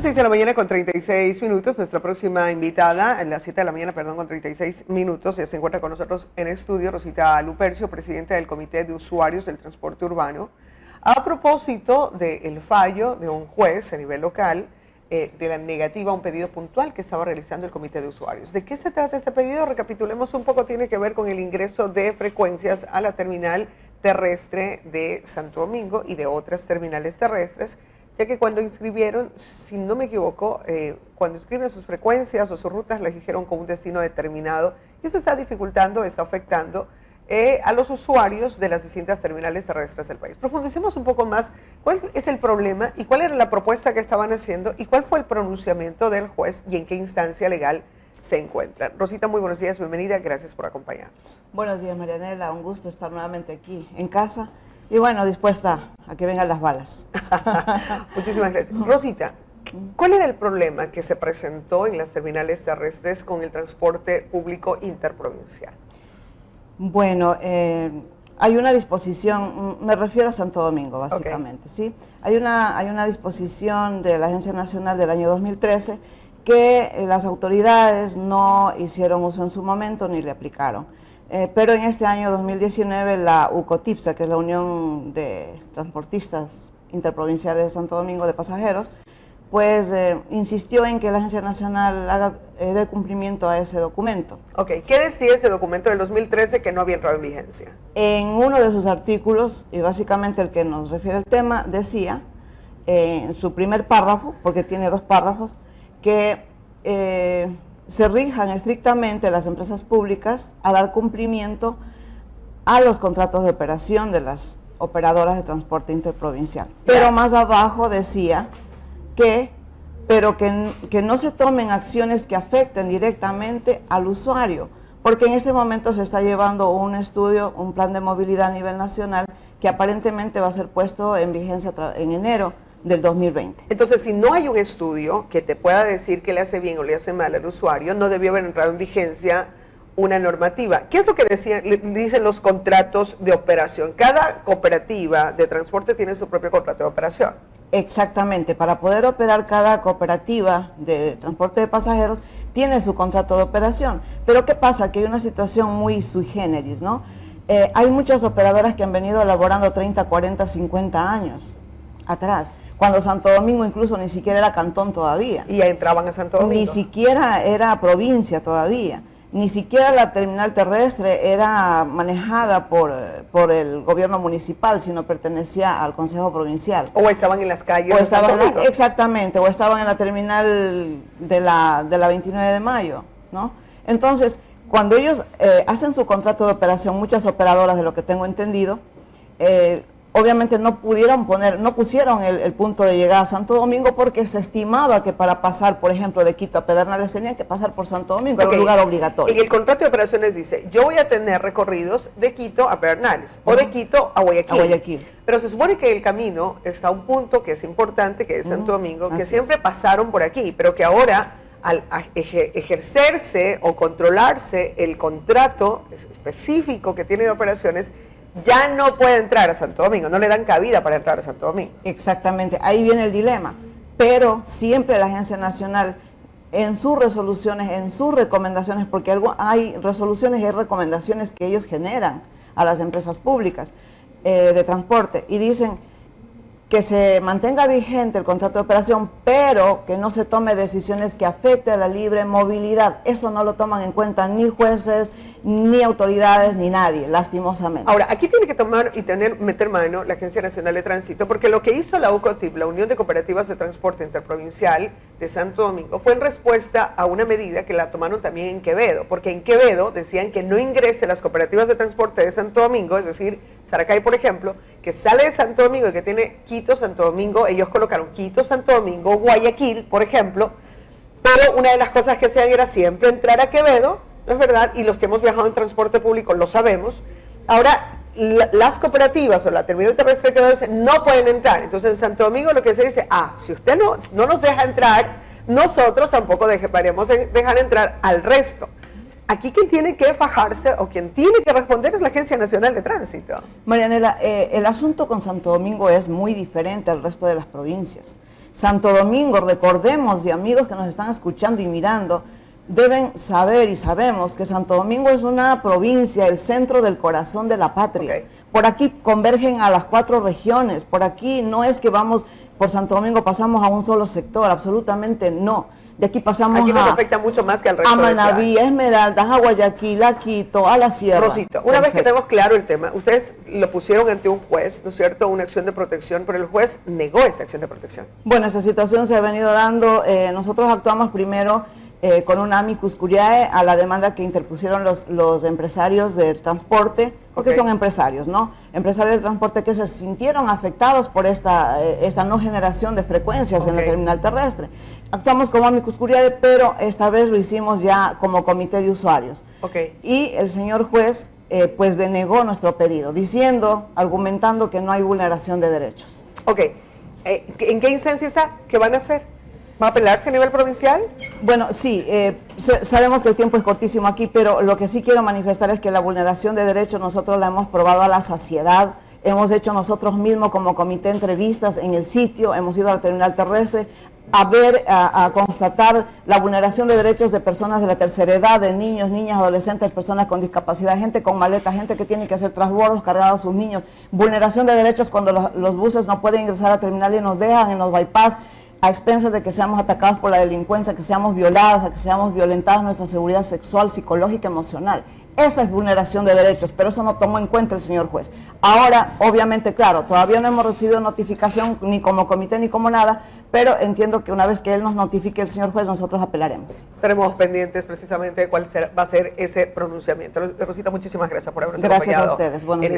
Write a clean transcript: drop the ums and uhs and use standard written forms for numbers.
6 de la mañana con 36 minutos. Nuestra próxima invitada, a las 7 de la mañana, perdón, con 36 minutos, ya se encuentra con nosotros en estudio Rosita Lupercio, presidenta del Comité de Usuarios del Transporte Urbano, a propósito del fallo de un juez a nivel local de la negativa a un pedido puntual que estaba realizando el Comité de Usuarios. ¿De qué se trata este pedido? Recapitulemos un poco, tiene que ver con el ingreso de frecuencias a la terminal terrestre de Santo Domingo y de otras terminales terrestres, ya que cuando inscribieron, si no me equivoco, cuando inscriben sus frecuencias o sus rutas, las hicieron con un destino determinado, y eso está dificultando, está afectando a los usuarios de las distintas terminales terrestres del país. Profundicemos un poco más, ¿cuál es el problema y cuál era la propuesta que estaban haciendo y cuál fue el pronunciamiento del juez y en qué instancia legal se encuentran? Rosita, muy buenos días, bienvenida, gracias por acompañarnos. Buenos días, Marianela, un gusto estar nuevamente aquí en casa y bueno, dispuesta a que vengan las balas. Muchísimas gracias. Rosita, ¿cuál era el problema que se presentó en las terminales terrestres con el transporte público interprovincial? Bueno, hay una disposición, me refiero a Santo Domingo básicamente, ¿sí? Hay una disposición de la Agencia Nacional del año 2013 que las autoridades no hicieron uso en su momento ni le aplicaron. Pero en este año 2019 la UCOTIPSA, que es la Unión de Transportistas Interprovinciales de Santo Domingo de Pasajeros, pues insistió en que la Agencia Nacional haga dé cumplimiento a ese documento. Ok, ¿qué decía ese documento del 2013 que no había entrado en vigencia? En uno de sus artículos, y básicamente el que nos refiere al tema, decía en su primer párrafo, porque tiene dos párrafos, que se rijan estrictamente las empresas públicas a dar cumplimiento a los contratos de operación de las operadoras de transporte interprovincial. Pero más abajo decía que no se tomen acciones que afecten directamente al usuario, porque en este momento se está llevando un estudio, un plan de movilidad a nivel nacional que aparentemente va a ser puesto en vigencia en enero del 2020. Entonces, si no hay un estudio que te pueda decir que le hace bien o le hace mal al usuario, no debió haber entrado en vigencia una normativa. ¿Qué es lo que dicen los contratos de operación? Cada cooperativa de transporte tiene su propio contrato de operación. Exactamente, para poder operar cada cooperativa de transporte de pasajeros tiene su contrato de operación. Pero ¿qué pasa? Que hay una situación muy sui generis, ¿no? Hay muchas operadoras que han venido elaborando 30, 40, 50 años atrás, cuando Santo Domingo incluso ni siquiera era cantón todavía. Y ya entraban a Santo Domingo. Ni siquiera era provincia todavía. Ni siquiera la terminal terrestre era manejada por el gobierno municipal, sino pertenecía al Consejo Provincial. O estaban en las calles o de Santo Domingo. Exactamente, o estaban en la terminal de la 29 de mayo, ¿no? Entonces, cuando ellos hacen su contrato de operación, muchas operadoras, de lo que tengo entendido, obviamente no pusieron el punto de llegada a Santo Domingo porque se estimaba que para pasar, por ejemplo, de Quito a Pedernales tenían que pasar por Santo Domingo, era un lugar obligatorio. En el contrato de operaciones dice, yo voy a tener recorridos de Quito a Pedernales o de Quito a Guayaquil. Pero se supone que el camino está a un punto que es importante, que es Santo Domingo, que siempre pasaron por aquí, pero que ahora al ejercerse o controlarse el contrato específico que tiene de operaciones, ya no puede entrar a Santo Domingo, no le dan cabida para entrar a Santo Domingo. Exactamente, ahí viene el dilema, pero siempre la Agencia Nacional en sus resoluciones, en sus recomendaciones, porque hay resoluciones y hay recomendaciones que ellos generan a las empresas públicas de transporte y dicen que se mantenga vigente el contrato de operación, pero que no se tome decisiones que afecten a la libre movilidad. Eso no lo toman en cuenta ni jueces, ni autoridades, ni nadie, lastimosamente. Ahora, aquí tiene que tomar y meter mano la Agencia Nacional de Tránsito, porque lo que hizo la UCOTIP, la Unión de Cooperativas de Transporte Interprovincial de Santo Domingo, fue en respuesta a una medida que la tomaron también en Quevedo, porque en Quevedo decían que no ingrese las cooperativas de transporte de Santo Domingo, es decir, Saracay, por ejemplo, que sale de Santo Domingo y que tiene Quito, Santo Domingo, ellos colocaron Quito, Santo Domingo, Guayaquil, por ejemplo, pero una de las cosas que hacían era siempre entrar a Quevedo, ¿no es verdad? Y los que hemos viajado en transporte público lo sabemos. Ahora, las cooperativas o la terminal terrestre de Quevedo no pueden entrar. Entonces, en Santo Domingo lo que se dice, si usted no nos deja entrar, nosotros tampoco dejaremos dejar entrar al resto. Aquí quien tiene que fajarse o quien tiene que responder es la Agencia Nacional de Tránsito. Marianela, el asunto con Santo Domingo es muy diferente al resto de las provincias. Santo Domingo, recordemos, y amigos que nos están escuchando y mirando, deben saber y sabemos que Santo Domingo es una provincia, el centro del corazón de la patria. Okay. Por aquí convergen a las 4 regiones, por aquí no es que vamos por Santo Domingo, pasamos a un solo sector, absolutamente no. De aquí pasamos aquí nos afecta mucho más que al resto a Manabí, de a Esmeraldas, a Guayaquil, a Quito, a la Sierra. Rosita, una vez que tenemos claro el tema, ustedes lo pusieron ante un juez, ¿no es cierto?, una acción de protección, pero el juez negó esta acción de protección. Bueno, esa situación se ha venido dando, nosotros actuamos primero con un amicus curiae a la demanda que interpusieron los empresarios de transporte, porque son empresarios, ¿no? Empresarios de transporte que se sintieron afectados por esta no generación de frecuencias en la terminal terrestre. Actuamos como amicus curiae, pero esta vez lo hicimos ya como comité de usuarios. Y el señor juez pues denegó nuestro pedido, diciendo, argumentando que no hay vulneración de derechos. ¿En qué instancia está? ¿Qué van a hacer? ¿Va a apelarse a nivel provincial? Bueno, sí, sabemos que el tiempo es cortísimo aquí, pero lo que sí quiero manifestar es que la vulneración de derechos nosotros la hemos probado a la saciedad. Hemos hecho nosotros mismos como comité entrevistas en el sitio, hemos ido a la terminal terrestre a constatar la vulneración de derechos de personas de la tercera edad, de niños, niñas, adolescentes, personas con discapacidad, gente con maletas, gente que tiene que hacer transbordos cargados a sus niños. Vulneración de derechos cuando los buses no pueden ingresar a la terminal y nos dejan en los bypass, a expensas de que seamos atacados por la delincuencia, que seamos violadas, que seamos violentadas nuestra seguridad sexual, psicológica, emocional. Esa es vulneración de derechos, pero eso no tomó en cuenta el señor juez. Ahora, obviamente, claro, todavía no hemos recibido notificación ni como comité ni como nada, pero entiendo que una vez que él nos notifique el señor juez, nosotros apelaremos. Estaremos pendientes precisamente de cuál va a ser ese pronunciamiento. Rosita, muchísimas gracias por habernos acompañado. Gracias a ustedes. Buenos días.